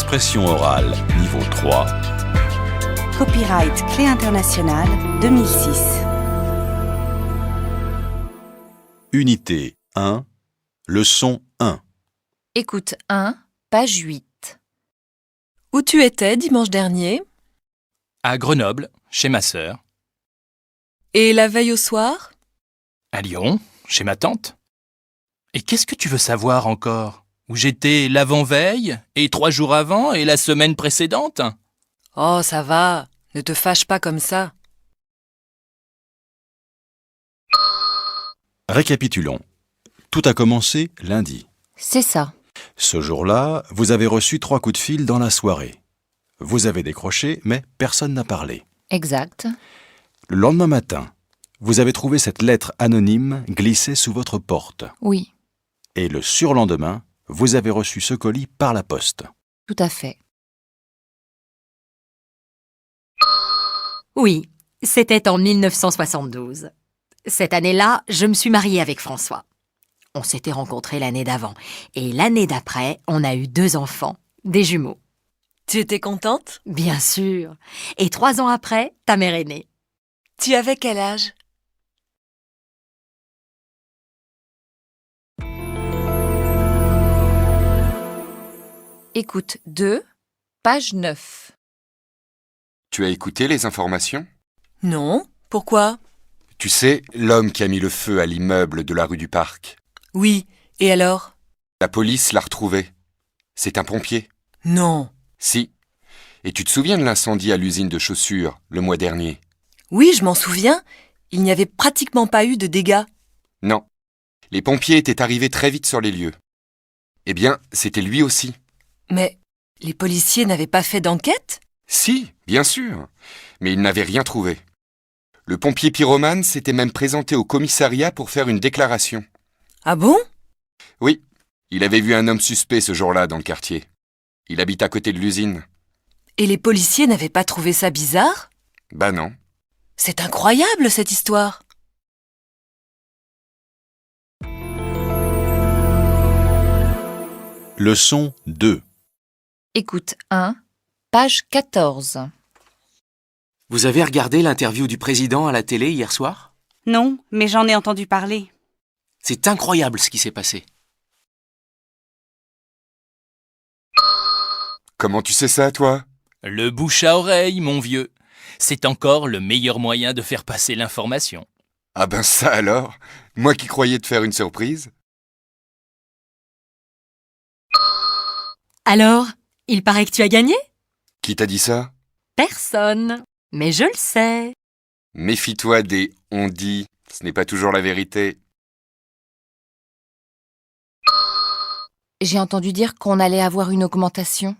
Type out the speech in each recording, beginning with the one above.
Expression orale, niveau 3. Copyright Clé internationale 2006. Unité 1, leçon 1. Écoute 1, page 8. Où tu étais dimanche dernier? À Grenoble, chez ma sœur. Et la veille au soir? À Lyon, chez ma tante. Et qu'est-ce que tu veux savoir encore? Où j'étais l'avant-veille, et 3 jours avant, et la semaine précédente? Oh, ça va, ne te fâche pas comme ça. Récapitulons. Tout a commencé lundi. C'est ça. Ce jour-là, vous avez reçu 3 coups de fil dans la soirée. Vous avez décroché, mais personne n'a parlé. Exact. Le lendemain matin, vous avez trouvé cette lettre anonyme glissée sous votre porte. Oui, Et le surlendemain, vous avez reçu ce colis par la poste. tout à fait. Oui, c'était en 1972. Cette année-là, je me suis mariée avec François. On s'était rencontrés l'année d'avant. Et l'année d'après, on a eu 2 enfants, des jumeaux. Tu étais contente? Bien sûr. Et 3 ans après, ta mère est née. Tu avais quel âge? Écoute 2, page 9. Tu as écouté les informations? Non, pourquoi? Tu sais, l'homme qui a mis le feu à l'immeuble de la rue du Parc. Oui, et alors? La police l'a retrouvé. C'est un pompier. Non. Si. Et tu te souviens de l'incendie à l'usine de chaussures, le mois dernier? Oui, je m'en souviens. Il n'y avait pratiquement pas eu de dégâts. Non. Les pompiers étaient arrivés très vite sur les lieux. Eh bien, c'était lui aussi. Mais les policiers n'avaient pas fait d'enquête? Si, bien sûr. Mais ils n'avaient rien trouvé. Le pompier pyromane s'était même présenté au commissariat pour faire une déclaration. Ah bon? Oui, il avait vu un homme suspect ce jour-là dans le quartier. Il habite à côté de l'usine. Et les policiers n'avaient pas trouvé ça bizarre? Bah non. C'est incroyable cette histoire. Leçon 2. Écoute 1, page 14. Vous avez regardé l'interview du président à la télé hier soir? Non, mais j'en ai entendu parler. C'est incroyable ce qui s'est passé. Comment tu sais ça, toi? Le bouche à oreille, mon vieux. C'est encore le meilleur moyen de faire passer l'information. Ah ben ça alors? Moi qui croyais te faire une surprise? Alors, il paraît que tu as gagné? Qui t'a dit ça? Personne. Mais je le sais. Méfie-toi des « on dit », ce n'est pas toujours la vérité. J'ai entendu dire qu'on allait avoir une augmentation.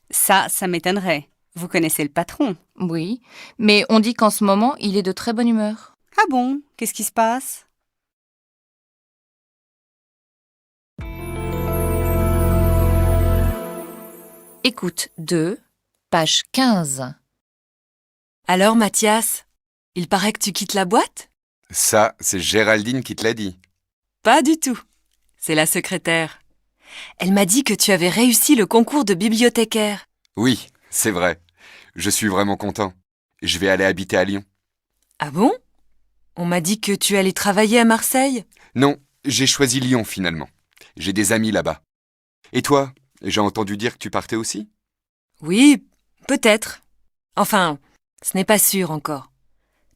Ça m'étonnerait. Vous connaissez le patron. Oui, mais on dit qu'en ce moment, il est de très bonne humeur. Ah bon? Qu'est-ce qui se passe? Écoute 2, page 15. Alors Mathias, il paraît que tu quittes la boîte? Ça, c'est Géraldine qui te l'a dit. Pas du tout. C'est la secrétaire. Elle m'a dit que tu avais réussi le concours de bibliothécaire. Oui, c'est vrai. Je suis vraiment content. Je vais aller habiter à Lyon. Ah bon? On m'a dit que tu allais travailler à Marseille. Non, j'ai choisi Lyon finalement. J'ai des amis là-bas. Et toi, j'ai entendu dire que tu partais aussi? Oui, peut-être. Enfin, ce n'est pas sûr encore.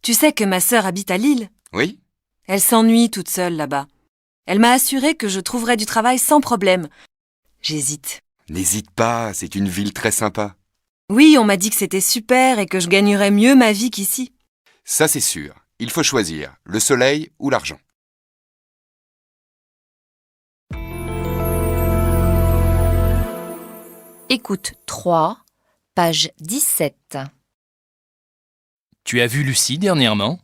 Tu sais que ma sœur habite à Lille. Oui? Elle s'ennuie toute seule là-bas. Elle m'a assuré que je trouverais du travail sans problème. J'hésite. N'hésite pas, c'est une ville très sympa. Oui, on m'a dit que c'était super et que je gagnerais mieux ma vie qu'ici. Ça c'est sûr. Il faut choisir, le soleil ou l'argent. Écoute 3, page 17. Tu as vu Lucie dernièrement?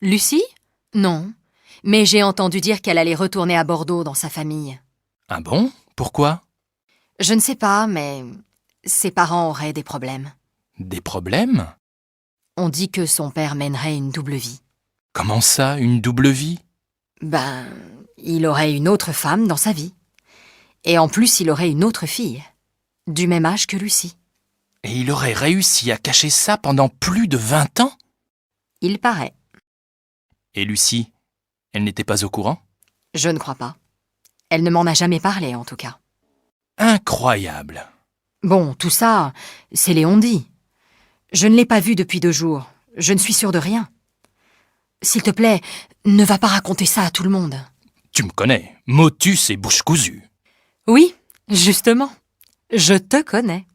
Lucie? Non. Mais j'ai entendu dire qu'elle allait retourner à Bordeaux dans sa famille. Ah bon? Pourquoi? Je ne sais pas, mais ses parents auraient des problèmes. Des problèmes? On dit que son père mènerait une double vie. Comment ça, une double vie? Ben, il aurait une autre femme dans sa vie. Et en plus, il aurait une autre fille. du même âge que Lucie. Et il aurait réussi à cacher ça pendant plus de 20 ans? Il paraît. Et Lucie, elle n'était pas au courant? Je ne crois pas. Elle ne m'en a jamais parlé, en tout cas. Incroyable. Bon, tout ça, c'est Léon dit. Je ne l'ai pas vu depuis 2 jours. Je ne suis sûre de rien. S'il te plaît, ne va pas raconter ça à tout le monde. Tu me connais, motus et bouche cousue. Oui, justement. Je te connais.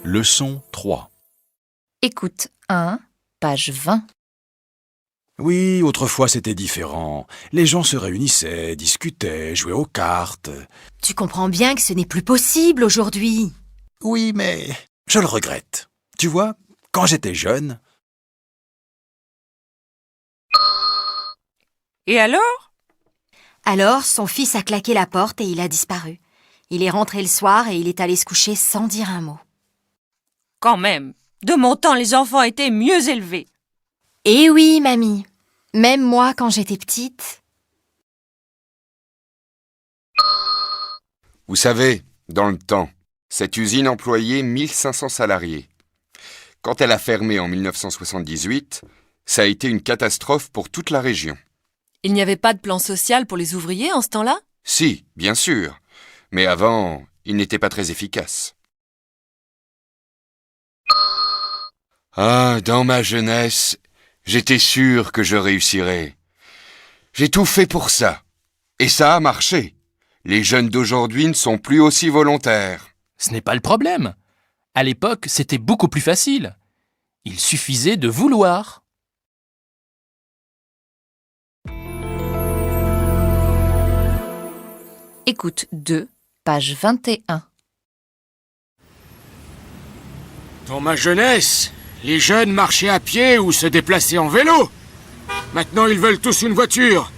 Leçon 3. Écoute 1, page 20. Oui, autrefois c'était différent. Les gens se réunissaient, discutaient, jouaient aux cartes. Tu comprends bien que ce n'est plus possible aujourd'hui. Oui, mais je le regrette. Tu vois, quand j'étais jeune... Et alors? Alors, son fils a claqué la porte et il a disparu. Il est rentré le soir et il est allé se coucher sans dire un mot. Quand même, de mon temps, les enfants étaient mieux élevés. Eh oui, mamie. Même moi, quand j'étais petite. Vous savez, dans le temps, cette usine employait 1500 salariés. Quand elle a fermé en 1978, ça a été une catastrophe pour toute la région. Il n'y avait pas de plan social pour les ouvriers en ce temps-là? Si, bien sûr. Mais avant, il n'était pas très efficace. Ah, dans ma jeunesse, j'étais sûr que je réussirais. J'ai tout fait pour ça. Et ça a marché. Les jeunes d'aujourd'hui ne sont plus aussi volontaires. Ce n'est pas le problème. À l'époque, c'était beaucoup plus facile. Il suffisait de vouloir. Écoute 2, page 21. Dans ma jeunesse, les jeunes marchaient à pied ou se déplaçaient en vélo. Maintenant, ils veulent tous une voiture.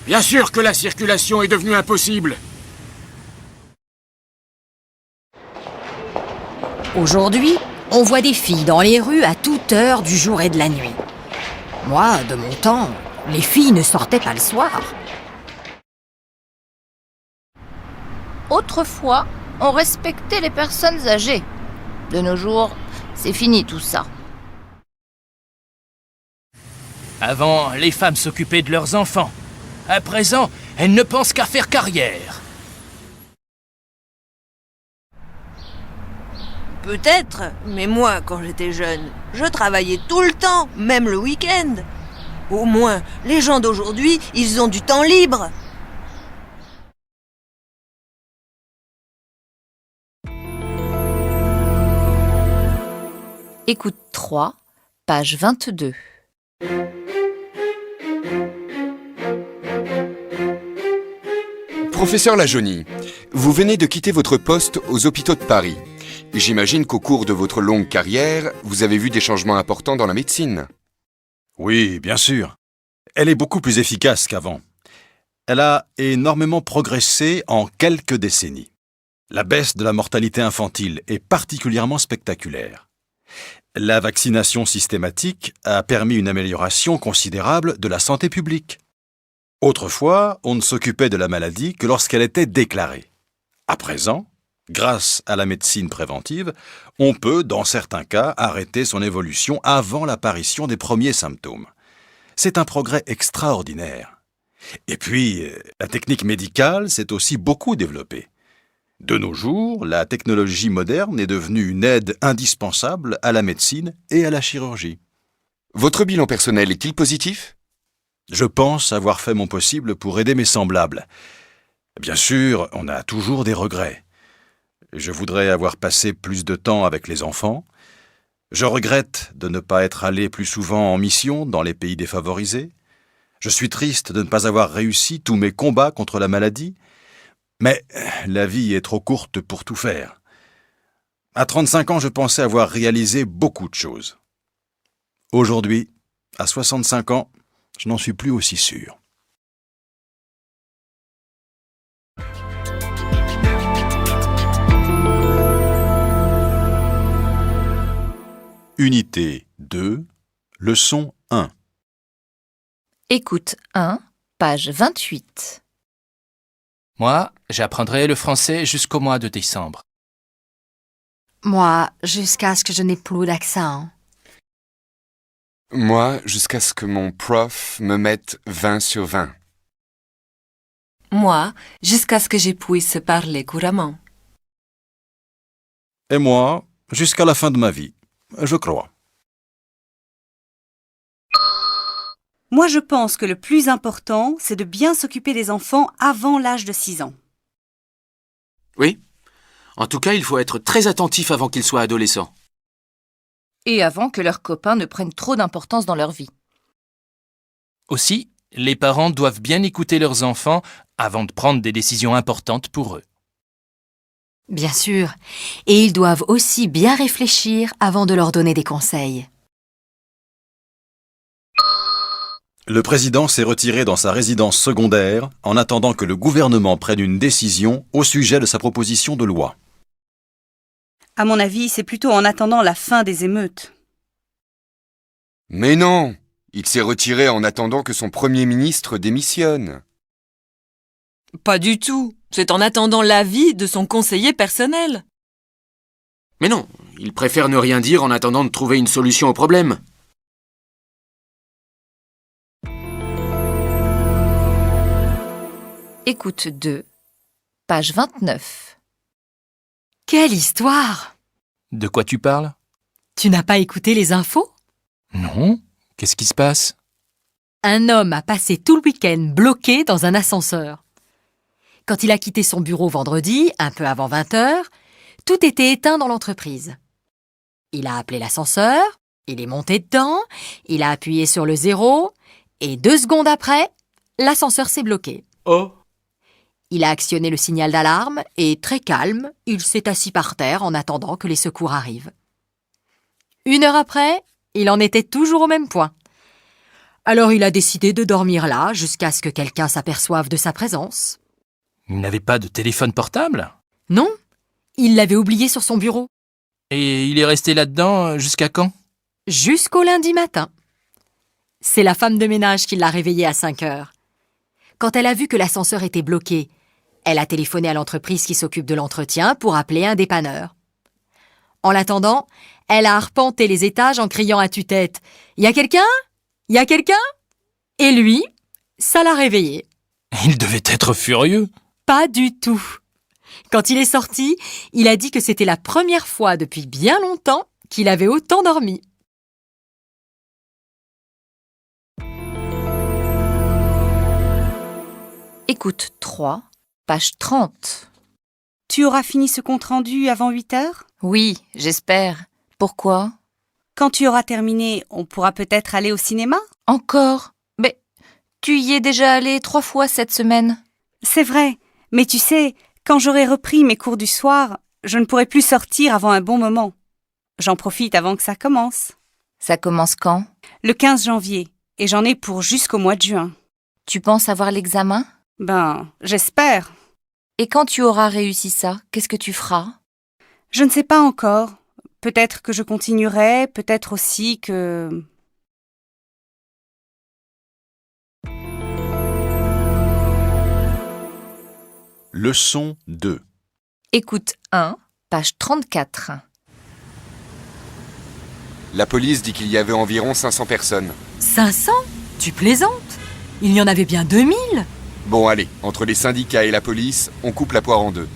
Bien sûr que la circulation est devenue impossible. Aujourd'hui, on voit des filles dans les rues à toute heure du jour et de la nuit. Moi, de mon temps, les filles ne sortaient pas le soir. Autrefois, on respectait les personnes âgées. De nos jours, c'est fini tout ça. Avant, les femmes s'occupaient de leurs enfants. À présent, elles ne pensent qu'à faire carrière. Peut-être, mais moi, quand j'étais jeune, je travaillais tout le temps, même le week-end. Au moins, les gens d'aujourd'hui, ils ont du temps libre. Écoute 3, page 22. Professeur Lajaunie, vous venez de quitter votre poste aux hôpitaux de Paris. J'imagine qu'au cours de votre longue carrière, vous avez vu des changements importants dans la médecine. Oui, bien sûr. Elle est beaucoup plus efficace qu'avant. Elle a énormément progressé en quelques décennies. La baisse de la mortalité infantile est particulièrement spectaculaire. La vaccination systématique a permis une amélioration considérable de la santé publique. Autrefois, on ne s'occupait de la maladie que lorsqu'elle était déclarée. À présent, grâce à la médecine préventive, on peut, dans certains cas, arrêter son évolution avant l'apparition des premiers symptômes. C'est un progrès extraordinaire. Et puis, la technique médicale s'est aussi beaucoup développée. De nos jours, la technologie moderne est devenue une aide indispensable à la médecine et à la chirurgie. Votre bilan personnel est-il positif? Je pense avoir fait mon possible pour aider mes semblables. Bien sûr, on a toujours des regrets. Je voudrais avoir passé plus de temps avec les enfants. Je regrette de ne pas être allé plus souvent en mission dans les pays défavorisés. Je suis triste de ne pas avoir réussi tous mes combats contre la maladie. Mais la vie est trop courte pour tout faire. À 35 ans, je pensais avoir réalisé beaucoup de choses. Aujourd'hui, à 65 ans, je n'en suis plus aussi sûr. Unité 2, leçon 1. Écoute 1, page 28. Moi, j'apprendrai le français jusqu'au mois de décembre. Moi, jusqu'à ce que je n'ai plus d'accent. Moi, jusqu'à ce que mon prof me mette 20 sur 20. Moi, jusqu'à ce que je puisse parler couramment. Et moi, jusqu'à la fin de ma vie, je crois. Moi, je pense que le plus important, c'est de bien s'occuper des enfants avant l'âge de 6 ans. Oui. En tout cas, il faut être très attentif avant qu'ils soient adolescents. Et avant que leurs copains ne prennent trop d'importance dans leur vie. Aussi, les parents doivent bien écouter leurs enfants avant de prendre des décisions importantes pour eux. Bien sûr. Et ils doivent aussi bien réfléchir avant de leur donner des conseils. Le président s'est retiré dans sa résidence secondaire en attendant que le gouvernement prenne une décision au sujet de sa proposition de loi. À mon avis, c'est plutôt en attendant la fin des émeutes. Mais non! Il s'est retiré en attendant que son premier ministre démissionne. Pas du tout. C'est en attendant l'avis de son conseiller personnel. Mais non, il préfère ne rien dire en attendant de trouver une solution au problème. Écoute 2, page 29. Quelle histoire! De quoi tu parles? Tu n'as pas écouté les infos? Non. Qu'est-ce qui se passe? Un homme a passé tout le week-end bloqué dans un ascenseur. Quand il a quitté son bureau vendredi, un peu avant 20 heures, tout était éteint dans l'entreprise. Il a appelé l'ascenseur, il est monté dedans, il a appuyé sur le 0, et 2 secondes après, l'ascenseur s'est bloqué. Oh! Il a actionné le signal d'alarme et, très calme, il s'est assis par terre en attendant que les secours arrivent. 1 heure après, il en était toujours au même point. Alors il a décidé de dormir là jusqu'à ce que quelqu'un s'aperçoive de sa présence. Il n'avait pas de téléphone portable? Non, il l'avait oublié sur son bureau. Et il est resté là-dedans jusqu'à quand? Jusqu'au lundi matin. C'est la femme de ménage qui l'a réveillé à 5 heures. Quand elle a vu que l'ascenseur était bloqué, elle a téléphoné à l'entreprise qui s'occupe de l'entretien pour appeler un dépanneur. En l'attendant, elle a arpenté les étages en criant à tue-tête « Y a quelqu'un? Y a quelqu'un ?» Et lui, ça l'a réveillé. Il devait être furieux. Pas du tout. Quand il est sorti, il a dit que c'était la première fois depuis bien longtemps qu'il avait autant dormi. Écoute 3, page 30. Tu auras fini ce compte-rendu avant 8 heures? Oui, j'espère. Pourquoi? Quand tu auras terminé, on pourra peut-être aller au cinéma? Encore? Mais tu y es déjà allé 3 fois cette semaine. C'est vrai, mais tu sais, quand j'aurai repris mes cours du soir, je ne pourrai plus sortir avant un bon moment. J'en profite avant que ça commence. Ça commence quand? Le 15 janvier, et j'en ai pour jusqu'au mois de juin. Tu penses avoir l'examen? Ben, j'espère. Et quand tu auras réussi ça, qu'est-ce que tu feras? Je ne sais pas encore. Peut-être que je continuerai, peut-être aussi que... Leçon 2. Écoute 1, page 34. La police dit qu'il y avait environ 500 personnes. 500? Tu plaisantes? Il y en avait bien 2000. Bon, allez, entre les syndicats et la police, on coupe la poire en 2.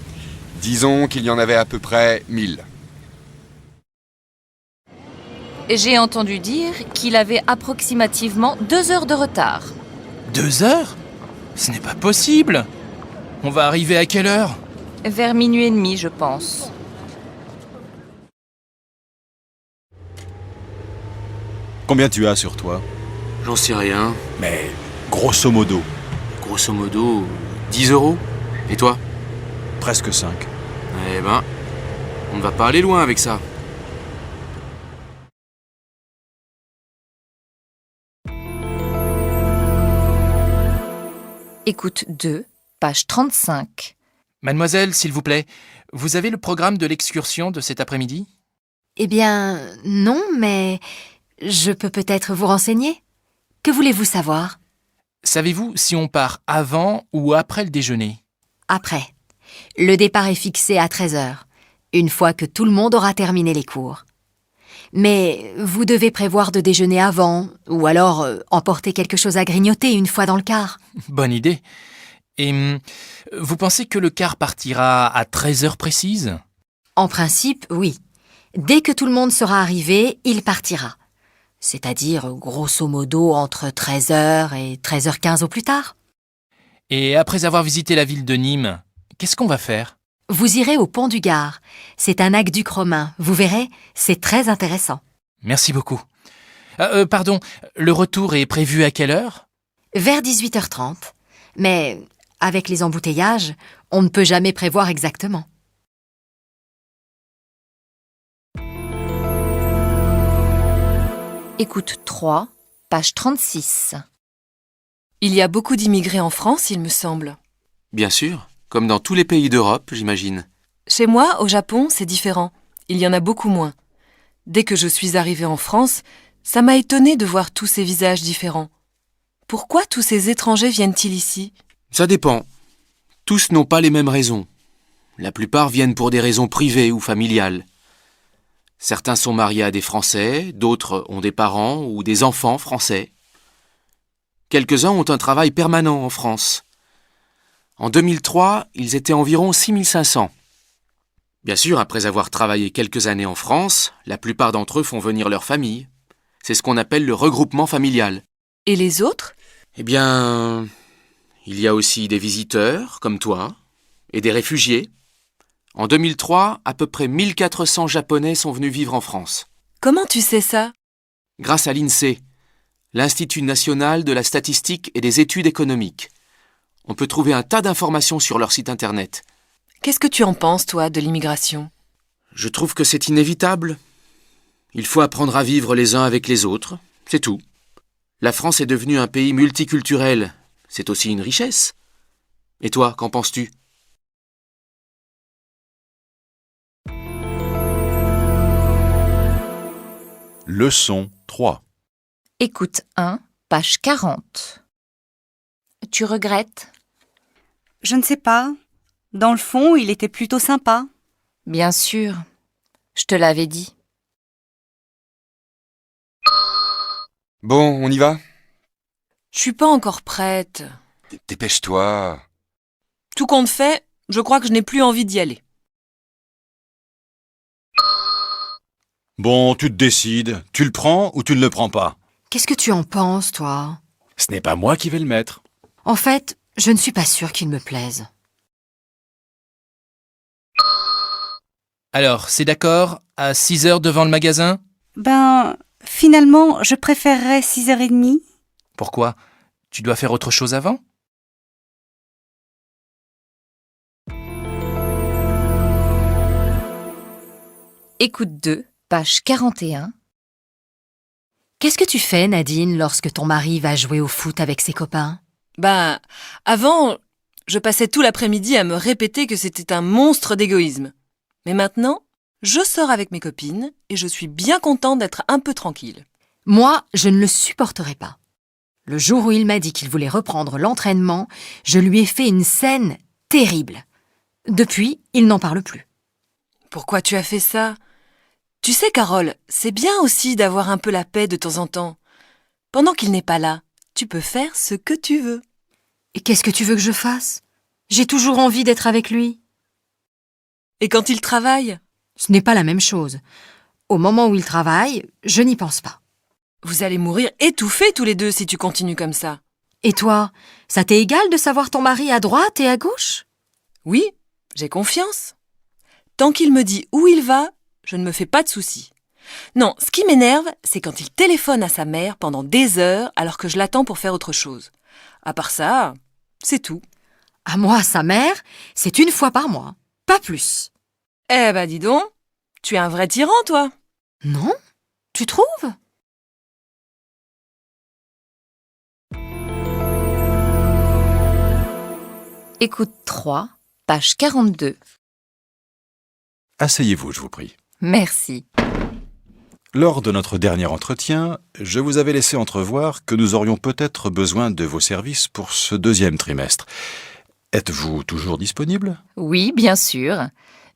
Disons qu'il y en avait à peu près 1000. J'ai entendu dire qu'il avait approximativement 2 heures de retard. 2 heures? Ce n'est pas possible. On va arriver à quelle heure? Vers 00h30, je pense. Combien tu as sur toi? J'en sais rien. Mais grosso modo, Grosso modo, 10 €. Et toi? presque 5. Eh ben, on ne va pas aller loin avec ça. Écoute 2, page 35. Mademoiselle, s'il vous plaît, vous avez le programme de l'excursion de cet après-midi? Eh bien, non, mais je peux peut-être vous renseigner. Que voulez-vous savoir? Savez-vous si on part avant ou après le déjeuner? Après. Le départ est fixé à 13h, une fois que tout le monde aura terminé les cours. Mais vous devez prévoir de déjeuner avant, ou alors emporter quelque chose à grignoter une fois dans le car. Bonne idée. Et vous pensez que le car partira à 13h précises? En principe, oui. Dès que tout le monde sera arrivé, il partira. C'est-à-dire, grosso modo, entre 13h et 13h15 au plus tard. Et après avoir visité la ville de Nîmes, qu'est-ce qu'on va faire? Vous irez au pont du Gard. C'est un aqueduc romain. Vous verrez, c'est très intéressant. Merci beaucoup. Pardon, le retour est prévu à quelle heure? Vers 18h30. Mais avec les embouteillages, on ne peut jamais prévoir exactement. Écoute 3, page 36. Il y a beaucoup d'immigrés en France, il me semble. Bien sûr, comme dans tous les pays d'Europe, j'imagine. Chez moi, au Japon, c'est différent. Il y en a beaucoup moins. Dès que je suis arrivée en France, ça m'a étonnée de voir tous ces visages différents. Pourquoi tous ces étrangers viennent-ils ici? Ça dépend. Tous n'ont pas les mêmes raisons. La plupart viennent pour des raisons privées ou familiales. Certains sont mariés à des Français, d'autres ont des parents ou des enfants français. Quelques-uns ont un travail permanent en France. En 2003, ils étaient environ 6500. Bien sûr, après avoir travaillé quelques années en France, la plupart d'entre eux font venir leur famille. C'est ce qu'on appelle le regroupement familial. Et les autres? Eh bien, il y a aussi des visiteurs, comme toi, et des réfugiés. En 2003, à peu près 1400 Japonais sont venus vivre en France. Comment tu sais ça? Grâce à l'INSEE, l'Institut national de la statistique et des études économiques. On peut trouver un tas d'informations sur leur site internet. Qu'est-ce que tu en penses, toi, de l'immigration? Je trouve que c'est inévitable. Il faut apprendre à vivre les uns avec les autres, c'est tout. La France est devenue un pays multiculturel. C'est aussi une richesse. Et toi, qu'en penses-tu? Leçon 3. Écoute 1, page 40. Tu regrettes? Je ne sais pas. Dans le fond, il était plutôt sympa. Bien sûr. Je te l'avais dit. Bon, on y va? Je suis pas encore prête. Dépêche-toi. Tout compte fait, je crois que je n'ai plus envie d'y aller. Bon, tu te décides. Tu le prends ou tu ne le prends pas? Qu'est-ce que tu en penses, toi? Ce n'est pas moi qui vais le mettre. En fait, je ne suis pas sûre qu'il me plaise. Alors, c'est d'accord? À 6h devant le magasin? Ben, finalement, je préférerais 6h30. Pourquoi? Tu dois faire autre chose avant? Écoute 2, page 41. Qu'est-ce que tu fais, Nadine, lorsque ton mari va jouer au foot avec ses copains? Ben, avant, je passais tout l'après-midi à me répéter que c'était un monstre d'égoïsme. Mais maintenant, je sors avec mes copines et je suis bien contente d'être un peu tranquille. Moi, je ne le supporterai pas. Le jour où il m'a dit qu'il voulait reprendre l'entraînement, je lui ai fait une scène terrible. Depuis, il n'en parle plus. Pourquoi tu as fait ça? Tu sais, Carole, c'est bien aussi d'avoir un peu la paix de temps en temps. Pendant qu'il n'est pas là, tu peux faire ce que tu veux. Et qu'est-ce que tu veux que je fasse? J'ai toujours envie d'être avec lui. Et quand il travaille? Ce n'est pas la même chose. Au moment où il travaille, je n'y pense pas. Vous allez mourir étouffés tous les deux si tu continues comme ça. Et toi, ça t'est égal de savoir ton mari à droite et à gauche? Oui, j'ai confiance. Tant qu'il me dit où il va, je ne me fais pas de soucis. Non, ce qui m'énerve, c'est quand il téléphone à sa mère pendant des heures alors que je l'attends pour faire autre chose. À part ça, c'est tout. À moi, sa mère, c'est une fois par mois, pas plus. Eh ben dis donc, tu es un vrai tyran, toi. Non? Tu trouves? Écoute 3, page 42. Asseyez-vous, je vous prie. Merci. Lors de notre dernier entretien, je vous avais laissé entrevoir que nous aurions peut-être besoin de vos services pour ce deuxième trimestre. Êtes-vous toujours disponible? Oui, bien sûr.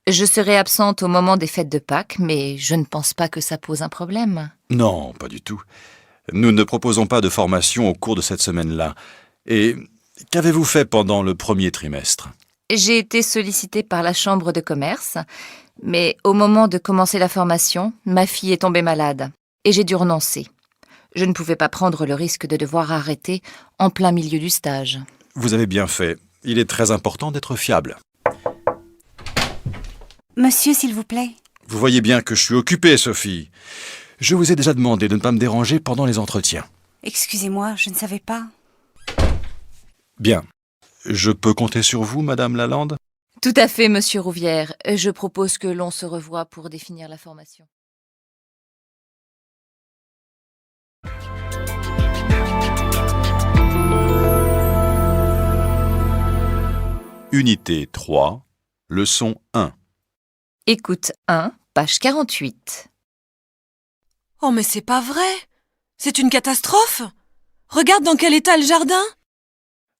Je serai absente au moment des fêtes de Pâques, mais je ne pense pas que ça pose un problème. Non, pas du tout. Nous ne proposons pas de formation au cours de cette semaine-là. Et qu'avez-vous fait pendant le premier trimestre? J'ai été sollicitée par la chambre de commerce, mais au moment de commencer la formation, ma fille est tombée malade et j'ai dû renoncer. Je ne pouvais pas prendre le risque de devoir arrêter en plein milieu du stage. Vous avez bien fait. Il est très important d'être fiable. Monsieur, s'il vous plaît. Vous voyez bien que je suis occupé, Sophie. Je vous ai déjà demandé de ne pas me déranger pendant les entretiens. Excusez-moi, je ne savais pas. Bien. Je peux compter sur vous, Madame Lalande? Tout à fait, Monsieur Rouvière. Je propose que l'on se revoie pour définir la formation. Unité 3, leçon 1. Écoute 1, page 48. Oh, mais c'est pas vrai! C'est une catastrophe! Regarde dans quel état est le jardin!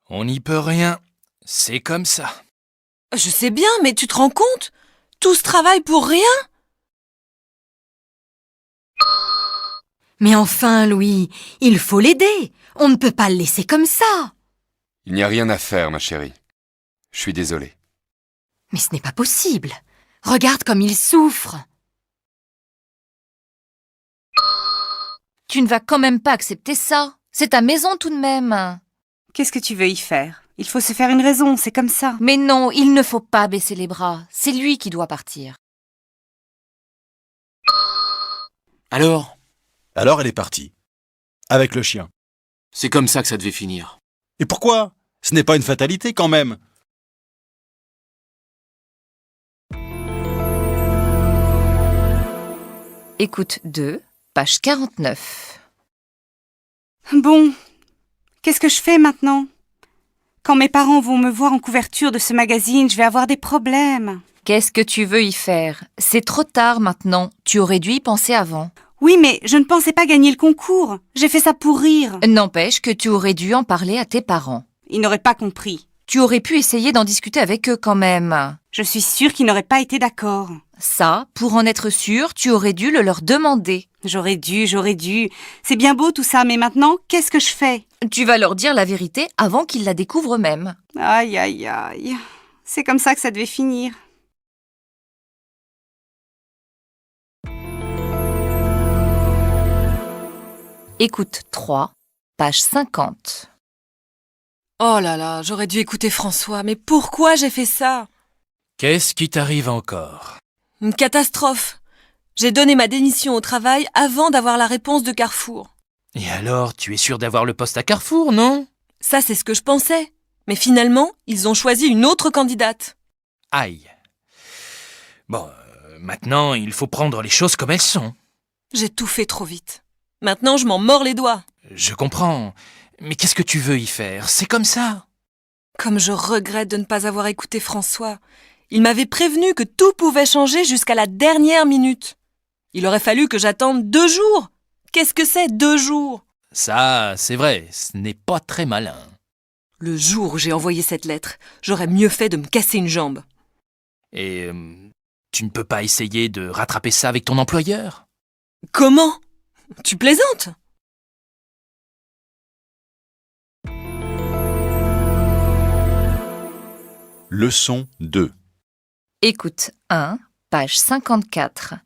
On n'y peut rien. C'est comme ça. Je sais bien, mais tu te rends compte? Tout ce travail pour rien? Mais enfin, Louis, il faut l'aider. On ne peut pas le laisser comme ça. Il n'y a rien à faire, ma chérie. Je suis désolé. Mais ce n'est pas possible. Regarde comme il souffre. Tu ne vas quand même pas accepter ça. C'est ta maison tout de même. Qu'est-ce que tu veux y faire? Il faut se faire une raison, c'est comme ça. Mais non, il ne faut pas baisser les bras. C'est lui qui doit partir. Alors, Alors elle est partie. Avec le chien. c'est comme ça que ça devait finir. Et pourquoi? Ce n'est pas une fatalité quand même. Écoute 2, page 49. Bon, qu'est-ce que je fais maintenant? Quand mes parents vont me voir en couverture de ce magazine, je vais avoir des problèmes. Qu'est-ce que tu veux y faire? C'est trop tard maintenant. Tu aurais dû y penser avant. Oui, mais je ne pensais pas gagner le concours. J'ai fait ça pour rire. N'empêche que tu aurais dû en parler à tes parents. Ils n'auraient pas compris. Tu aurais pu essayer d'en discuter avec eux quand même. Je suis sûre qu'ils n'auraient pas été d'accord. Ça, pour en être sûr, tu aurais dû le leur demander. J'aurais dû. C'est bien beau tout ça, mais maintenant, qu'est-ce que je fais? Tu vas leur dire la vérité avant qu'ils la découvrent eux-mêmes. Aïe, aïe, aïe. C'est comme ça que ça devait finir. Écoute 3, page 50. Oh là là, j'aurais dû écouter François, mais pourquoi j'ai fait ça? Qu'est-ce qui t'arrive encore? Une catastrophe. J'ai donné ma démission au travail avant d'avoir la réponse de Carrefour. Et alors, tu es sûr d'avoir le poste à Carrefour, non? Ça, c'est ce que je pensais. Mais finalement, ils ont choisi une autre candidate. Aïe. Bon, maintenant, il faut prendre les choses comme elles sont. J'ai tout fait trop vite. Maintenant, je m'en mords les doigts. Je comprends. Mais qu'est-ce que tu veux y faire? C'est comme ça. Comme je regrette de ne pas avoir écouté François. Il m'avait prévenu que tout pouvait changer jusqu'à la dernière minute. Il aurait fallu que j'attende 2 jours. Qu'est-ce que c'est 2 jours? Ça, c'est vrai, ce n'est pas très malin. Le jour où j'ai envoyé cette lettre, j'aurais mieux fait de me casser une jambe. Et tu ne peux pas essayer de rattraper ça avec ton employeur? Comment? Tu plaisantes? Leçon 2. Écoute 1, page 54.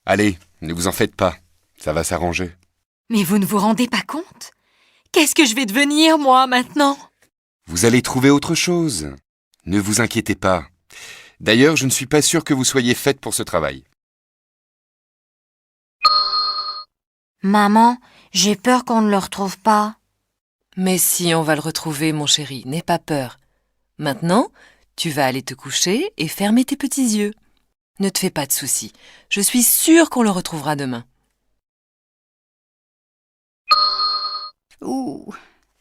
Allez, ne vous en faites pas. Ça va s'arranger. Mais vous ne vous rendez pas compte? Qu'est-ce que je vais devenir, moi, maintenant? Vous allez trouver autre chose. Ne vous inquiétez pas. D'ailleurs, je ne suis pas sûr que vous soyez faite pour ce travail. Maman, j'ai peur qu'on ne le retrouve pas. Mais si, on va le retrouver, mon chéri, n'aie pas peur. Maintenant, tu vas aller te coucher et fermer tes petits yeux. Ne te fais pas de soucis. Je suis sûre qu'on le retrouvera demain. Ouh,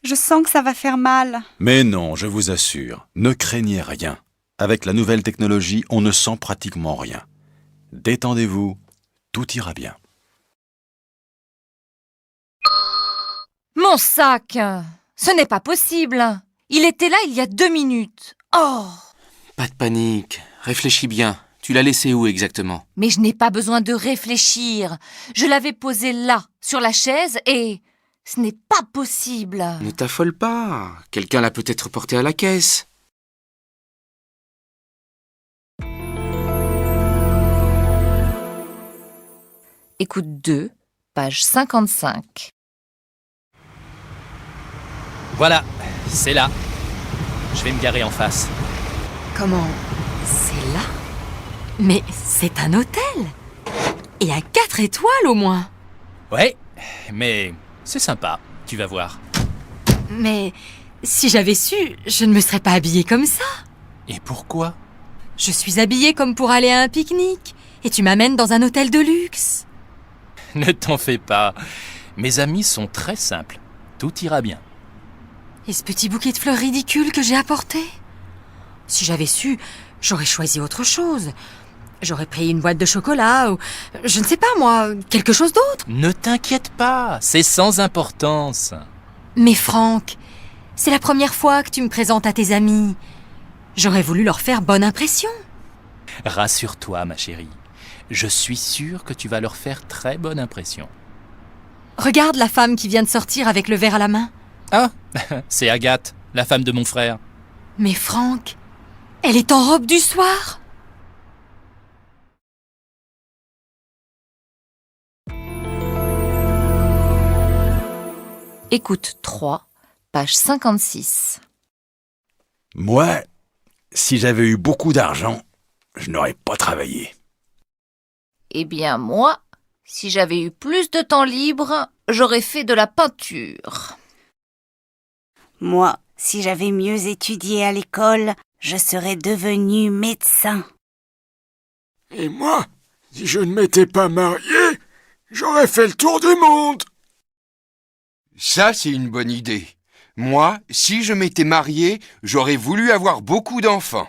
je sens que ça va faire mal. Mais non, je vous assure, ne craignez rien. Avec la nouvelle technologie, on ne sent pratiquement rien. Détendez-vous, Tout ira bien. Mon sac! Ce n'est pas possible! Il était là il y a 2 minutes. Oh! Pas de panique, réfléchis bien. Tu l'as laissé où exactement? Mais je n'ai pas besoin de réfléchir. Je l'avais posé là, sur la chaise, et ce n'est pas possible. Ne t'affole pas. Quelqu'un l'a peut-être porté à la caisse. Écoute 2, page 55. Voilà, c'est là. Je vais me garer en face. Comment? C'est là? Mais c'est un hôtel! Et à 4 étoiles au moins! Ouais, mais c'est sympa, tu vas voir. Mais si j'avais su, je ne me serais pas habillée comme ça. Et pourquoi? Je suis habillée comme pour aller à un pique-nique. Et tu m'amènes dans un hôtel de luxe. Ne t'en fais pas. Mes amis sont très simples. Tout ira bien. Et ce petit bouquet de fleurs ridicule que j'ai apporté? Si j'avais su, j'aurais choisi autre chose. J'aurais pris une boîte de chocolat ou, je ne sais pas moi, quelque chose d'autre. Ne t'inquiète pas, c'est sans importance. Mais Franck, c'est la première fois que tu me présentes à tes amis. J'aurais voulu leur faire bonne impression. Rassure-toi, ma chérie. Je suis sûr que tu vas leur faire très bonne impression. Regarde la femme qui vient de sortir avec le verre à la main. Ah, c'est Agathe, la femme de mon frère. Mais Franck, elle est en robe du soir. Écoute 3, page 56. Moi, si j'avais eu beaucoup d'argent, je n'aurais pas travaillé. Eh bien moi, si j'avais eu plus de temps libre, j'aurais fait de la peinture. Moi, si j'avais mieux étudié à l'école, je serais devenu médecin. Et moi, si je ne m'étais pas marié, j'aurais fait le tour du monde. Ça, c'est une bonne idée. Moi, si je m'étais marié, j'aurais voulu avoir beaucoup d'enfants.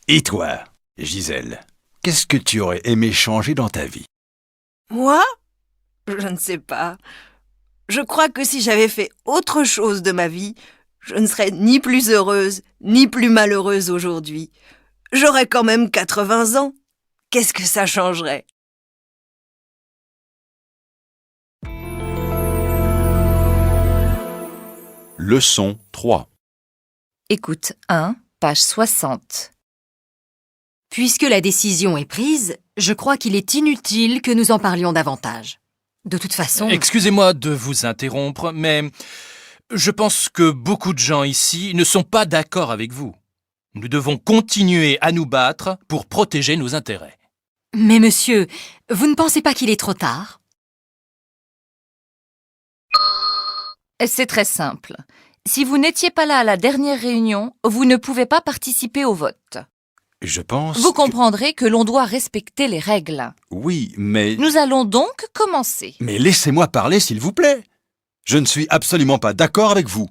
Et toi, Gisèle, qu'est-ce que tu aurais aimé changer dans ta vie? Moi? Je ne sais pas. Je crois que si j'avais fait autre chose de ma vie, je ne serais ni plus heureuse, ni plus malheureuse aujourd'hui. J'aurais quand même 80 ans. Qu'est-ce que ça changerait? Leçon 3. Écoute 1, page 60. Puisque la décision est prise, je crois qu'il est inutile que nous en parlions davantage. De toute façon... Excusez-moi de vous interrompre, mais je pense que beaucoup de gens ici ne sont pas d'accord avec vous. Nous devons continuer à nous battre pour protéger nos intérêts. Mais monsieur, vous ne pensez pas qu'il est trop tard? C'est très simple. Si vous n'étiez pas là à la dernière réunion, vous ne pouvez pas participer au vote. Je pense... Vous comprendrez que l'on doit respecter les règles. Oui, mais... Nous allons donc commencer. Mais laissez-moi parler, s'il vous plaît. Je ne suis absolument pas d'accord avec vous.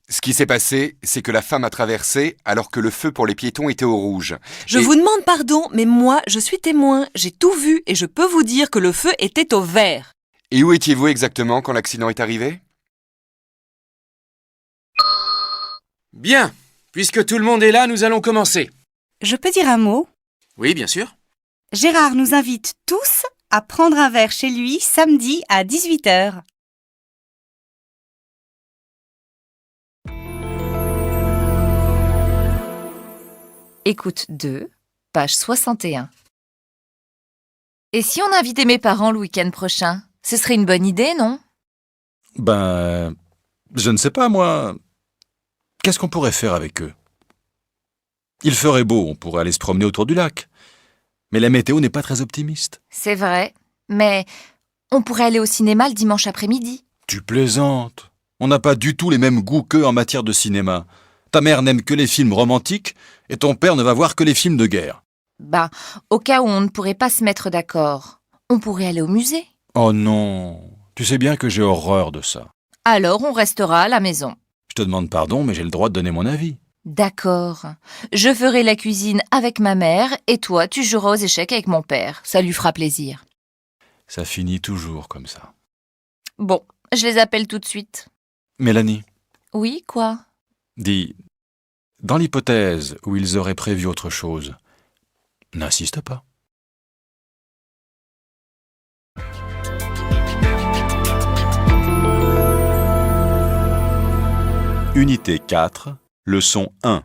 Ce qui s'est passé, c'est que la femme a traversé alors que le feu pour les piétons était au rouge. Je vous demande pardon, mais moi, je suis témoin. J'ai tout vu et je peux vous dire que le feu était au vert. Et où étiez-vous exactement quand l'accident est arrivé? Bien, puisque tout le monde est là, nous allons commencer. Je peux dire un mot? Oui, bien sûr. Gérard nous invite tous à prendre un verre chez lui samedi à 18h. Écoute 2, page 61. Et si on invitait mes parents le week-end prochain? Ce serait une bonne idée, non? Ben... je ne sais pas, moi... Qu'est-ce qu'on pourrait faire avec eux? Il ferait beau, on pourrait aller se promener autour du lac. Mais la météo n'est pas très optimiste. C'est vrai, mais on pourrait aller au cinéma le dimanche après-midi. Tu plaisantes. On n'a pas du tout les mêmes goûts qu'eux en matière de cinéma. Ta mère n'aime que les films romantiques et ton père ne va voir que les films de guerre. Bah, au cas où on ne pourrait pas se mettre d'accord, on pourrait aller au musée. Oh non, tu sais bien que j'ai horreur de ça. Alors on restera à la maison. Je te demande pardon, mais j'ai le droit de donner mon avis. D'accord. Je ferai la cuisine avec ma mère et toi, tu joueras aux échecs avec mon père. Ça lui fera plaisir. Ça finit toujours comme ça. Bon, je les appelle tout de suite. Mélanie, Oui, quoi? dis, dans l'hypothèse où ils auraient prévu autre chose, n'insiste pas. Unité 4, leçon 1.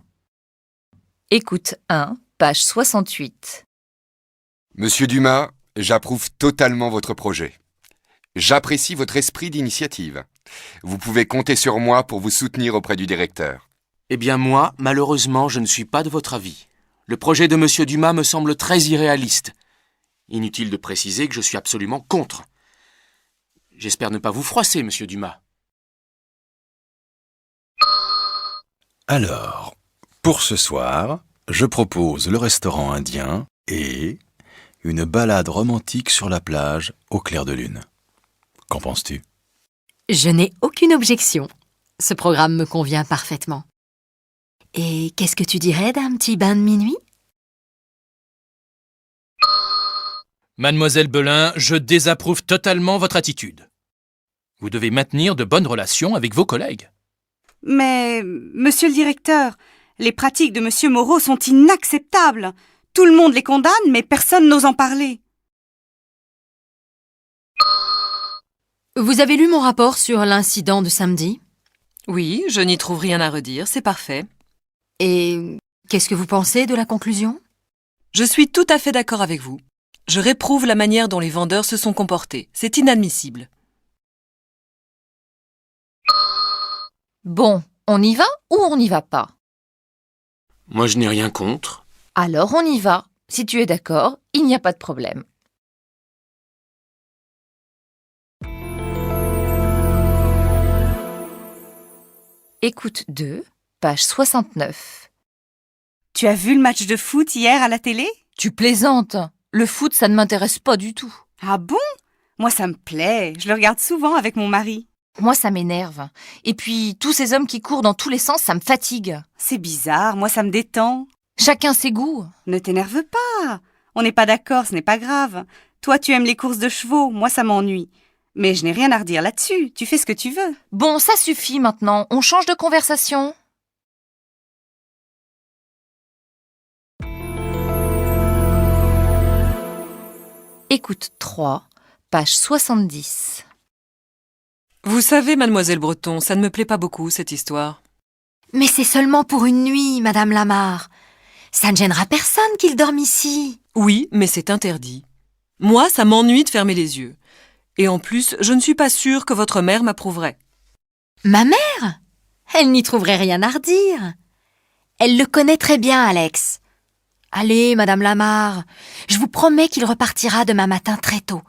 Écoute 1, page 68. Monsieur Dumas, j'approuve totalement votre projet. J'apprécie votre esprit d'initiative. Vous pouvez compter sur moi pour vous soutenir auprès du directeur. Eh bien moi, malheureusement, je ne suis pas de votre avis. Le projet de Monsieur Dumas me semble très irréaliste. Inutile de préciser que je suis absolument contre. J'espère ne pas vous froisser, Monsieur Dumas. Alors, pour ce soir, je propose le restaurant indien et une balade romantique sur la plage au clair de lune. Qu'en penses-tu? Je n'ai aucune objection. Ce programme me convient parfaitement. Et qu'est-ce que tu dirais d'un petit bain de minuit? Mademoiselle Belin, je désapprouve totalement votre attitude. Vous devez maintenir de bonnes relations avec vos collègues. Mais, monsieur le directeur, les pratiques de monsieur Moreau sont inacceptables. Tout le monde les condamne, mais personne n'ose en parler. Vous avez lu mon rapport sur l'incident de samedi? Oui, je n'y trouve rien à redire, c'est parfait. Et qu'est-ce que vous pensez de la conclusion? Je suis tout à fait d'accord avec vous. Je réprouve la manière dont les vendeurs se sont comportés. C'est inadmissible. Bon, on y va ou on n'y va pas? Moi, je n'ai rien contre. Alors on y va. Si tu es d'accord, il n'y a pas de problème. Écoute 2, page 69. Tu as vu le match de foot hier à la télé? Tu plaisantes. Le foot, ça ne m'intéresse pas du tout. Ah bon? Moi, ça me plaît. Je le regarde souvent avec mon mari. Moi, ça m'énerve. Et puis, tous ces hommes qui courent dans tous les sens, ça me fatigue. C'est bizarre, moi, ça me détend. Chacun ses goûts. Ne t'énerve pas. On n'est pas d'accord, ce n'est pas grave. Toi, tu aimes les courses de chevaux, moi, ça m'ennuie. Mais je n'ai rien à redire là-dessus. Tu fais ce que tu veux. Bon, ça suffit maintenant. On change de conversation. Écoute 3, page 70. Vous savez, mademoiselle Breton, ça ne me plaît pas beaucoup, cette histoire. Mais c'est seulement pour une nuit, Madame Lamarre. Ça ne gênera personne qu'il dorme ici. Oui, mais c'est interdit. Moi, ça m'ennuie de fermer les yeux. Et en plus, je ne suis pas sûre que votre mère m'approuverait. Ma mère? Elle n'y trouverait rien à redire. Elle le connaît très bien, Alex. Allez, Madame Lamarre, je vous promets qu'il repartira demain matin très tôt.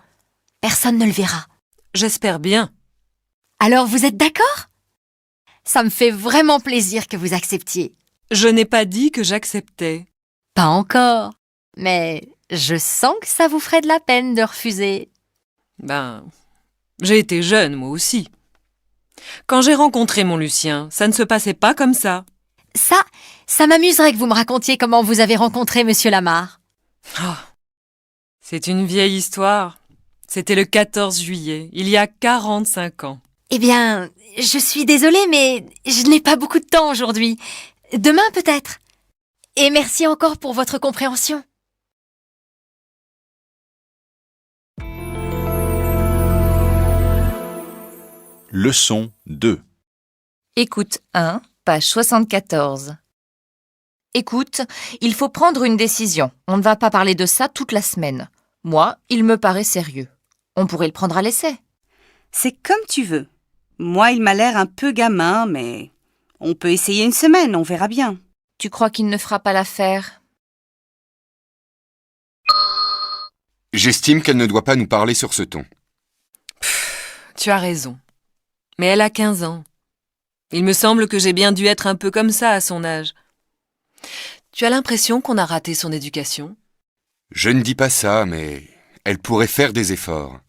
Personne ne le verra. J'espère bien. Alors vous êtes d'accord? Ça me fait vraiment plaisir que vous acceptiez. Je n'ai pas dit que j'acceptais. Pas encore. Mais je sens que ça vous ferait de la peine de refuser. Ben, j'ai été jeune, moi aussi. Quand j'ai rencontré mon Lucien, ça ne se passait pas comme ça. Ça m'amuserait que vous me racontiez comment vous avez rencontré Monsieur Lamarre. Oh, c'est une vieille histoire. C'était le 14 juillet, il y a 45 ans. Eh bien, je suis désolée, mais je n'ai pas beaucoup de temps aujourd'hui. Demain peut-être. Et merci encore pour votre compréhension. Leçon 2. Écoute 1, page 74. Écoute, il faut prendre une décision. On ne va pas parler de ça toute la semaine. Moi, il me paraît sérieux. On pourrait le prendre à l'essai. C'est comme tu veux. Moi, il m'a l'air un peu gamin, mais on peut essayer une semaine, on verra bien. Tu crois qu'il ne fera pas l'affaire? J'estime qu'elle ne doit pas nous parler sur ce ton. Tu as raison. Mais elle a 15 ans. Il me semble que j'ai bien dû être un peu comme ça à son âge. Tu as l'impression qu'on a raté son éducation? Je ne dis pas ça, mais elle pourrait faire des efforts.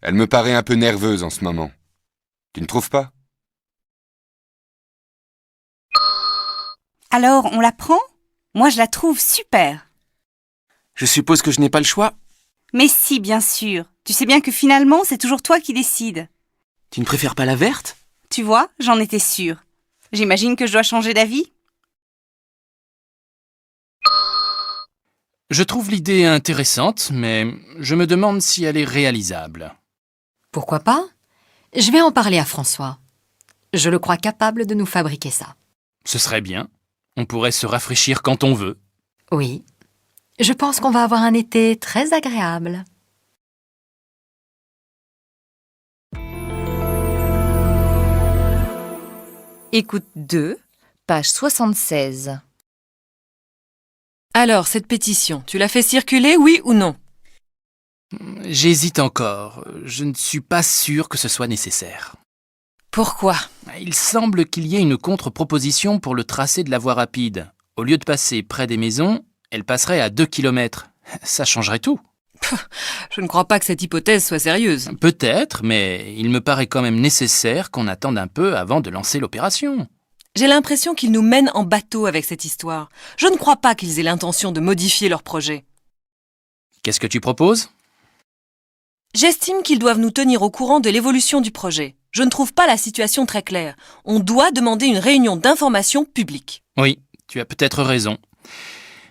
Elle me paraît un peu nerveuse en ce moment. Tu ne trouves pas? Alors, on la prend? Moi, je la trouve super. Je suppose que je n'ai pas le choix. Mais si, bien sûr. Tu sais bien que finalement, c'est toujours toi qui décides. Tu ne préfères pas la verte? Tu vois, j'en étais sûre. J'imagine que je dois changer d'avis? Je trouve l'idée intéressante, mais je me demande si elle est réalisable. Pourquoi pas? Je vais en parler à François. Je le crois capable de nous fabriquer ça. Ce serait bien. On pourrait se rafraîchir quand on veut. Oui. Je pense qu'on va avoir un été très agréable. Écoute 2, page 76. Alors, cette pétition, tu l'as fait circuler, oui ou non? J'hésite encore. Je ne suis pas sûr que ce soit nécessaire. Pourquoi? Il semble qu'il y ait une contre-proposition pour le tracé de la voie rapide. Au lieu de passer près des maisons, elle passerait à 2 km. Ça changerait tout. Je ne crois pas que cette hypothèse soit sérieuse. Peut-être, mais il me paraît quand même nécessaire qu'on attende un peu avant de lancer l'opération. J'ai l'impression qu'ils nous mènent en bateau avec cette histoire. Je ne crois pas qu'ils aient l'intention de modifier leur projet. Qu'est-ce que tu proposes? J'estime qu'ils doivent nous tenir au courant de l'évolution du projet. Je ne trouve pas la situation très claire. On doit demander une réunion d'information publique. Oui, tu as peut-être raison.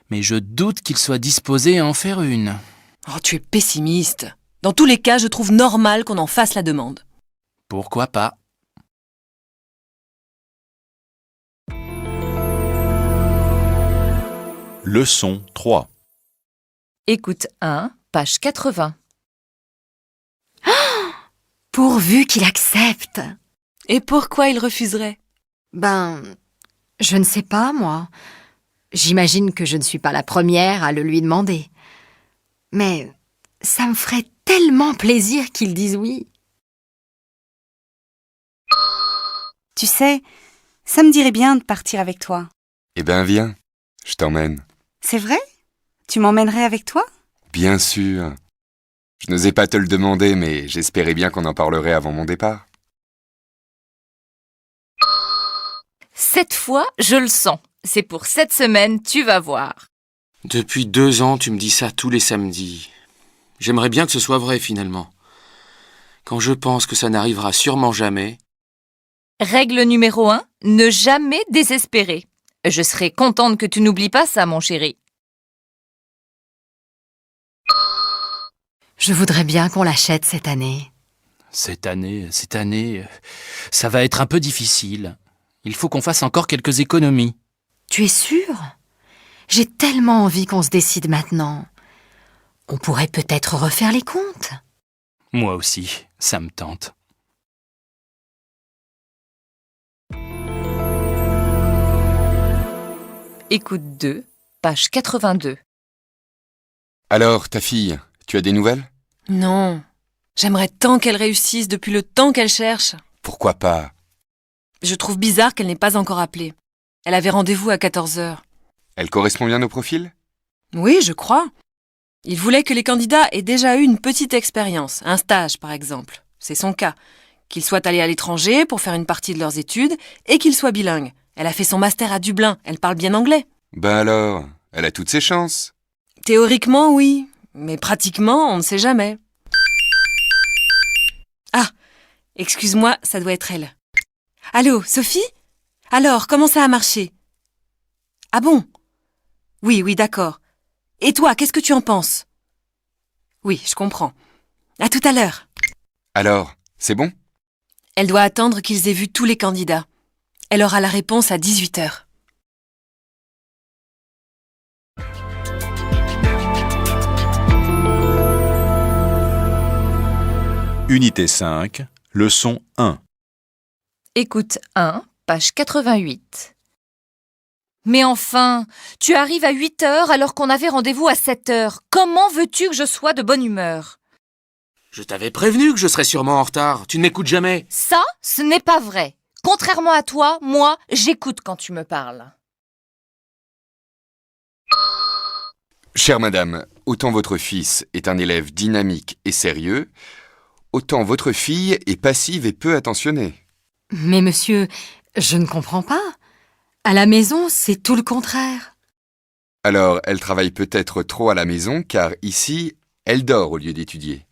Mais je doute qu'ils soient disposés à en faire une. Oh, tu es pessimiste. Dans tous les cas, je trouve normal qu'on en fasse la demande. Pourquoi pas? Leçon 3. Écoute 1, page 80. Pourvu qu'il accepte. Et pourquoi il refuserait? Ben, je ne sais pas, moi. J'imagine que je ne suis pas la première à le lui demander. Mais ça me ferait tellement plaisir qu'il dise oui. Tu sais, ça me dirait bien de partir avec toi. Eh ben viens, je t'emmène. C'est vrai? Tu m'emmènerais avec toi? Bien sûr. Je n'osais pas te le demander, mais j'espérais bien qu'on en parlerait avant mon départ. Cette fois, je le sens. C'est pour cette semaine, tu vas voir. Depuis 2 ans, tu me dis ça tous les samedis. J'aimerais bien que ce soit vrai, finalement. Quand je pense que ça n'arrivera sûrement jamais... Règle numéro 1, ne jamais désespérer. Je serai contente que tu n'oublies pas ça, mon chéri. Je voudrais bien qu'on l'achète cette année. Cette année, ça va être un peu difficile. Il faut qu'on fasse encore quelques économies. Tu es sûr? J'ai tellement envie qu'on se décide maintenant. On pourrait peut-être refaire les comptes. Moi aussi, ça me tente. Écoute 2, page 82. Alors, ta fille, tu as des nouvelles? Non. J'aimerais tant qu'elle réussisse depuis le temps qu'elle cherche. Pourquoi pas? Je trouve bizarre qu'elle n'ait pas encore appelé. Elle avait rendez-vous à 14h. Elle correspond bien au profil? Oui, je crois. Il voulait que les candidats aient déjà eu une petite expérience, un stage par exemple. C'est son cas. Qu'ils soient allés à l'étranger pour faire une partie de leurs études et qu'ils soient bilingues. Elle a fait son master à Dublin, elle parle bien anglais. Ben alors, elle a toutes ses chances. Théoriquement, oui, mais pratiquement, on ne sait jamais. Ah, excuse-moi, ça doit être elle. Allô, Sophie? Alors, comment ça a marché? Ah bon? Oui, d'accord. Et toi, qu'est-ce que tu en penses? Oui, je comprends. À tout à l'heure. Alors, c'est bon? Elle doit attendre qu'ils aient vu tous les candidats. Elle aura la réponse à 18h. Unité 5, leçon 1. Écoute 1, page 88. Mais enfin, tu arrives à 8h alors qu'on avait rendez-vous à 7h. Comment veux-tu que je sois de bonne humeur? Je t'avais prévenu que je serais sûrement en retard. Tu ne m'écoutes jamais. Ça, ce n'est pas vrai. Contrairement à toi, moi, j'écoute quand tu me parles. Chère madame, autant votre fils est un élève dynamique et sérieux, autant votre fille est passive et peu attentionnée. Mais monsieur, je ne comprends pas. À la maison, c'est tout le contraire. Alors, elle travaille peut-être trop à la maison, car ici, elle dort au lieu d'étudier.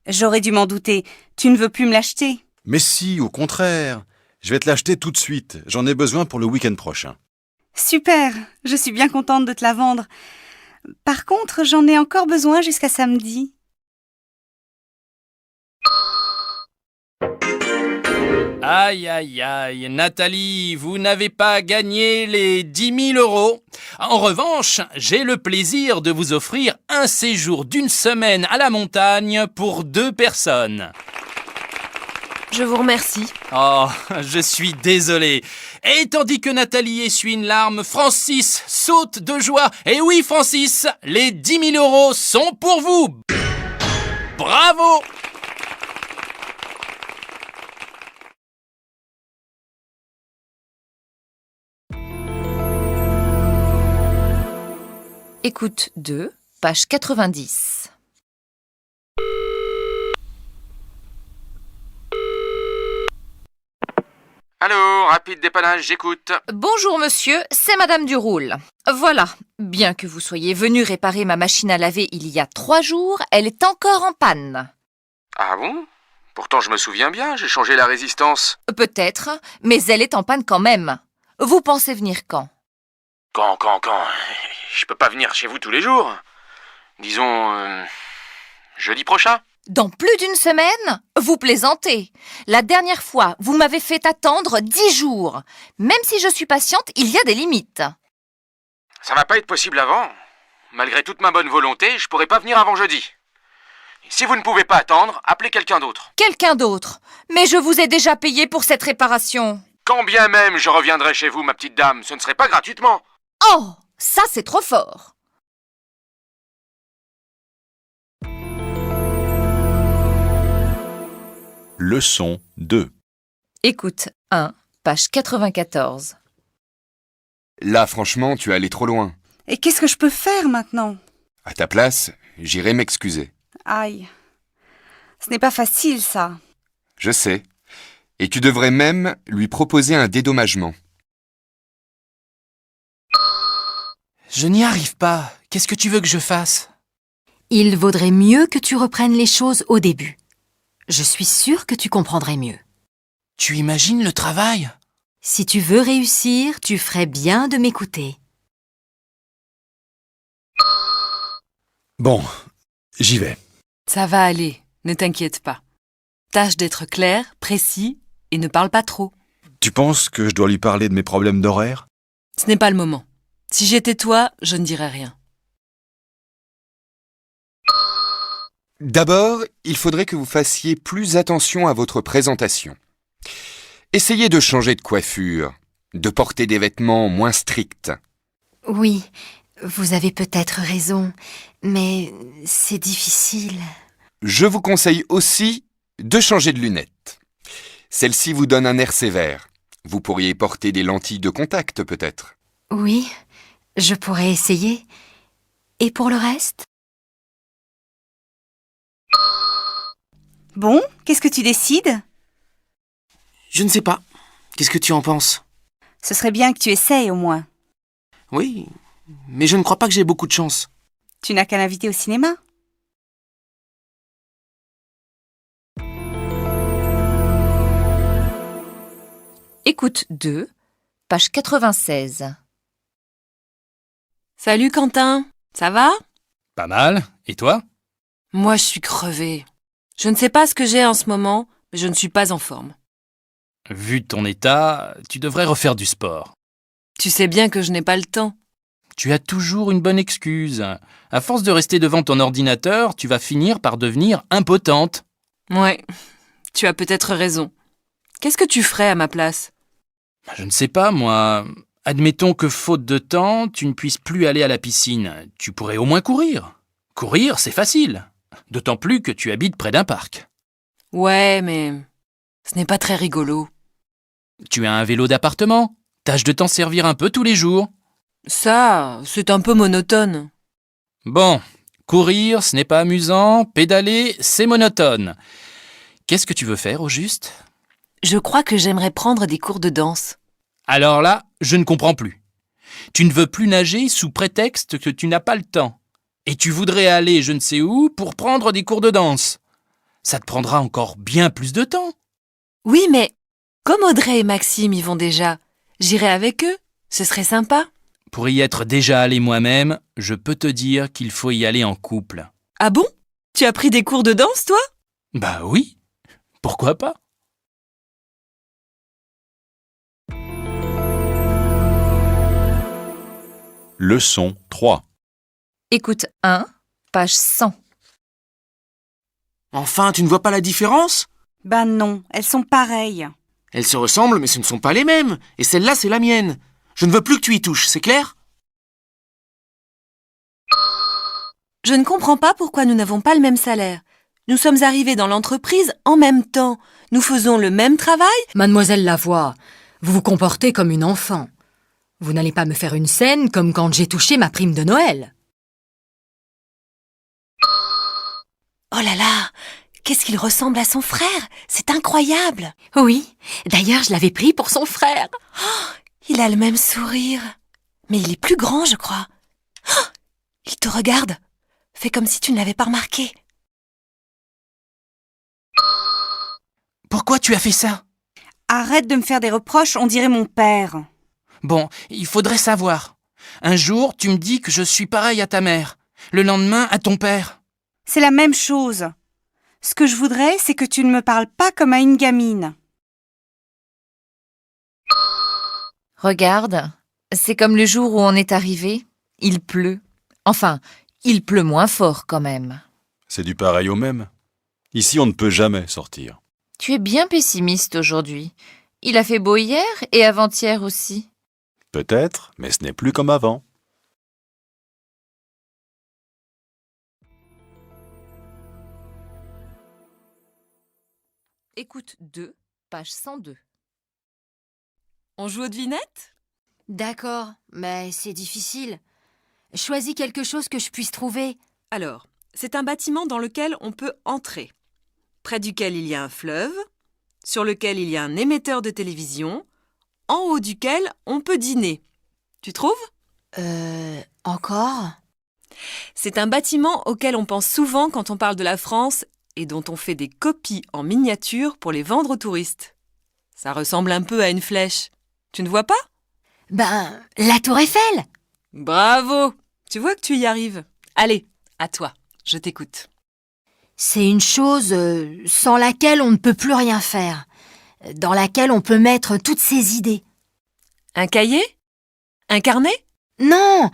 J'aurais dû m'en douter. Tu ne veux plus me l'acheter. Mais si, au contraire. Je vais te l'acheter tout de suite. J'en ai besoin pour le week-end prochain. Super, je suis bien contente de te la vendre. Par contre, j'en ai encore besoin jusqu'à samedi. Aïe, aïe, aïe, Nathalie, vous n'avez pas gagné les 10 000 euros. En revanche, j'ai le plaisir de vous offrir un séjour d'une semaine à la montagne pour 2 personnes. Je vous remercie. Oh, je suis désolé. Et tandis que Nathalie essuie une larme, Francis saute de joie. Et oui, Francis, les 10 000 euros sont pour vous. Bravo! Écoute 2, page 90. Allô, rapide dépannage, j'écoute. Bonjour monsieur, c'est Madame Duroule. Voilà, bien que vous soyez venu réparer ma machine à laver il y a 3 jours, elle est encore en panne. Ah bon? Pourtant je me souviens bien, j'ai changé la résistance. Peut-être, mais elle est en panne quand même. Vous pensez venir quand? Quand? Je peux pas venir chez vous tous les jours. Disons, jeudi prochain. Dans plus d'une semaine? Vous plaisantez. La dernière fois, vous m'avez fait attendre 10 jours. Même si je suis patiente, il y a des limites. Ça va pas être possible avant. Malgré toute ma bonne volonté, je pourrais pas venir avant jeudi. Et si vous ne pouvez pas attendre, appelez quelqu'un d'autre. Quelqu'un d'autre. Mais je vous ai déjà payé pour cette réparation. Quand bien même je reviendrai chez vous, ma petite dame, ce ne serait pas gratuitement. Oh, ça c'est trop fort. Leçon 2. Écoute 1, page 94. Là, franchement, tu es allé trop loin. Et qu'est-ce que je peux faire maintenant? À ta place, j'irai m'excuser. Aïe. Ce n'est pas facile, ça. Je sais. Et tu devrais même lui proposer un dédommagement. Je n'y arrive pas. Qu'est-ce que tu veux que je fasse? Il vaudrait mieux que tu reprennes les choses au début. Je suis sûre que tu comprendrais mieux. Tu imagines le travail? Si tu veux réussir, tu ferais bien de m'écouter. Bon, j'y vais. Ça va aller, ne t'inquiète pas. Tâche d'être clair, précis et ne parle pas trop. Tu penses que je dois lui parler de mes problèmes d'horaire? Ce n'est pas le moment. Si j'étais toi, je ne dirais rien. D'abord, il faudrait que vous fassiez plus attention à votre présentation. Essayez de changer de coiffure, de porter des vêtements moins stricts. Oui, vous avez peut-être raison, mais c'est difficile. Je vous conseille aussi de changer de lunettes. Celle-ci vous donne un air sévère. Vous pourriez porter des lentilles de contact peut-être. Oui, je pourrais essayer. Et pour le reste? Bon, qu'est-ce que tu décides? Je ne sais pas. Qu'est-ce que tu en penses? Ce serait bien que tu essayes au moins. Oui, mais je ne crois pas que j'ai beaucoup de chance. Tu n'as qu'à l'inviter au cinéma. Écoute 2, page 96. Salut Quentin, ça va? Pas mal. Et toi? Moi, je suis crevée. Je ne sais pas ce que j'ai en ce moment, mais je ne suis pas en forme. Vu ton état, tu devrais refaire du sport. Tu sais bien que je n'ai pas le temps. Tu as toujours une bonne excuse. À force de rester devant ton ordinateur, tu vas finir par devenir impotente. Ouais, tu as peut-être raison. Qu'est-ce que tu ferais à ma place? Je ne sais pas, moi. Admettons que, faute de temps, tu ne puisses plus aller à la piscine. Tu pourrais au moins courir. Courir, c'est facile. D'autant plus que tu habites près d'un parc. Ouais, mais ce n'est pas très rigolo. Tu as un vélo d'appartement. Tâche de t'en servir un peu tous les jours. Ça, c'est un peu monotone. Bon, courir, ce n'est pas amusant. Pédaler, c'est monotone. Qu'est-ce que tu veux faire au juste? Je crois que j'aimerais prendre des cours de danse. Alors là, je ne comprends plus. Tu ne veux plus nager sous prétexte que tu n'as pas le temps. Et tu voudrais aller je ne sais où pour prendre des cours de danse. Ça te prendra encore bien plus de temps. Oui, mais comme Audrey et Maxime y vont déjà, j'irai avec eux. Ce serait sympa. Pour y être déjà allé moi-même, je peux te dire qu'il faut y aller en couple. Ah bon? Tu as pris des cours de danse, toi? Bah oui, pourquoi pas? Leçon 3. Écoute 1, page 100. Enfin, tu ne vois pas la différence? Ben non, elles sont pareilles. Elles se ressemblent, mais ce ne sont pas les mêmes. Et celle-là, c'est la mienne. Je ne veux plus que tu y touches, c'est clair? Je ne comprends pas pourquoi nous n'avons pas le même salaire. Nous sommes arrivés dans l'entreprise en même temps. Nous faisons le même travail. Mademoiselle Lavoie, vous vous comportez comme une enfant. Vous n'allez pas me faire une scène comme quand j'ai touché ma prime de Noël. Oh là là, qu'est-ce qu'il ressemble à son frère? C'est incroyable. Oui, d'ailleurs, je l'avais pris pour son frère. Il a le même sourire. Mais il est plus grand, je crois. Oh, il te regarde. Fais comme si tu ne l'avais pas remarqué. Pourquoi tu as fait ça? Arrête de me faire des reproches, on dirait mon père. Bon, il faudrait savoir. Un jour, tu me dis que je suis pareil à ta mère. Le lendemain, à ton père. C'est la même chose. Ce que je voudrais, c'est que tu ne me parles pas comme à une gamine. Regarde, c'est comme le jour où on est arrivé. Il pleut. Enfin, il pleut moins fort quand même. C'est du pareil au même. Ici, on ne peut jamais sortir. Tu es bien pessimiste aujourd'hui. Il a fait beau hier et avant-hier aussi. Peut-être, mais ce n'est plus comme avant. Écoute 2, page 102. On joue aux devinettes? D'accord, mais c'est difficile. Choisis quelque chose que je puisse trouver. Alors, c'est un bâtiment dans lequel on peut entrer, près duquel il y a un fleuve, sur lequel il y a un émetteur de télévision, en haut duquel on peut dîner. Tu trouves? Encore? C'est un bâtiment auquel on pense souvent quand on parle de la France et dont on fait des copies en miniature pour les vendre aux touristes. Ça ressemble un peu à une flèche. Tu ne vois pas? Ben, la Tour Eiffel! Bravo! Tu vois que tu y arrives. Allez, à toi, je t'écoute. C'est une chose sans laquelle on ne peut plus rien faire, dans laquelle on peut mettre toutes ses idées. Un cahier? Un carnet? Non,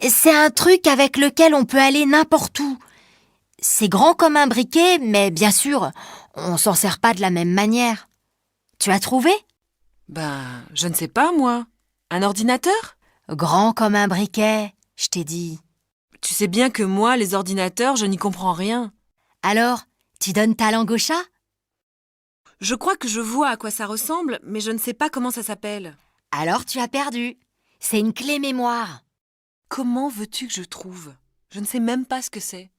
c'est un truc avec lequel on peut aller n'importe où. C'est grand comme un briquet, mais bien sûr, on s'en sert pas de la même manière. Tu as trouvé? Ben, je ne sais pas, moi. Un ordinateur? Grand comme un briquet, je t'ai dit. Tu sais bien que moi, les ordinateurs, je n'y comprends rien. Alors, tu donnes ta langue au chat? Je crois que je vois à quoi ça ressemble, mais je ne sais pas comment ça s'appelle. Alors tu as perdu. C'est une clé mémoire. Comment veux-tu que je trouve? Je ne sais même pas ce que c'est.